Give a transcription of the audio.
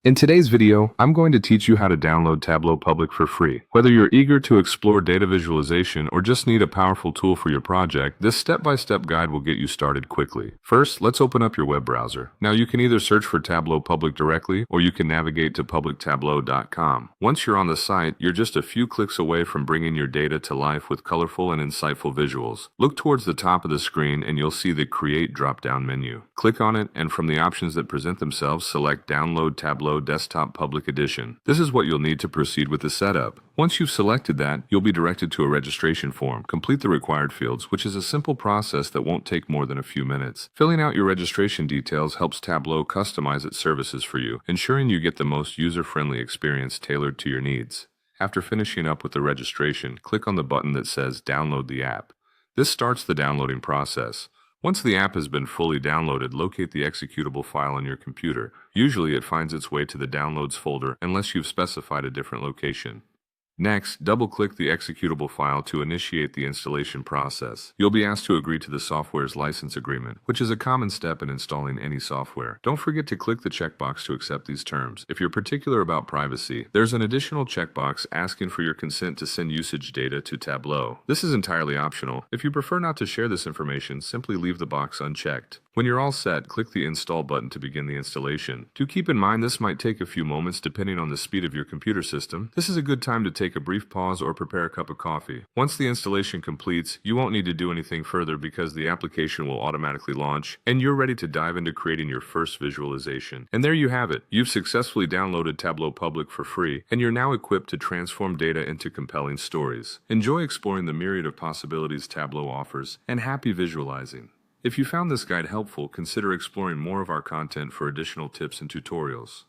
In today's video, I'm going to teach you how to download Tableau Public for free. Whether you're eager to explore data visualization or just need a powerful tool for your project, this step-by-step guide will get you started quickly. First, let's open up your web browser. Now you can either search for Tableau Public directly, or you can navigate to publictableau.com. Once you're on the site, you're just a few clicks away from bringing your data to life with colorful and insightful visuals. Look towards the top of the screen and you'll see the Create drop-down menu. Click on it, and from the options that present themselves, select Download Tableau Desktop Public Edition. This is what you'll need to proceed with the setup. Once you've selected that, you'll be directed to a registration form. Complete the required fields, which is a simple process that won't take more than a few minutes. Filling out your registration details helps Tableau customize its services for you, ensuring you get the most user-friendly experience tailored to your needs. After finishing up with the registration, click on the button that says Download the app. This starts the downloading process. Once the app has been fully downloaded, locate the executable file on your computer. Usually it finds its way to the Downloads folder unless you've specified a different location. Next, double-click the executable file to initiate the installation process. You'll be asked to agree to the software's license agreement, which is a common step in installing any software. Don't forget to click the checkbox to accept these terms. If you're particular about privacy, there's an additional checkbox asking for your consent to send usage data to Tableau. This is entirely optional. If you prefer not to share this information, simply leave the box unchecked. When you're all set, click the Install button to begin the installation. Do keep in mind this might take a few moments depending on the speed of your computer system. This is a good time to take a brief pause or prepare a cup of coffee. Once the installation completes, you won't need to do anything further because the application will automatically launch and you're ready to dive into creating your first visualization. And there you have it. You've successfully downloaded Tableau Public for free and you're now equipped to transform data into compelling stories. Enjoy exploring the myriad of possibilities Tableau offers, and happy visualizing. If you found this guide helpful, consider exploring more of our content for additional tips and tutorials.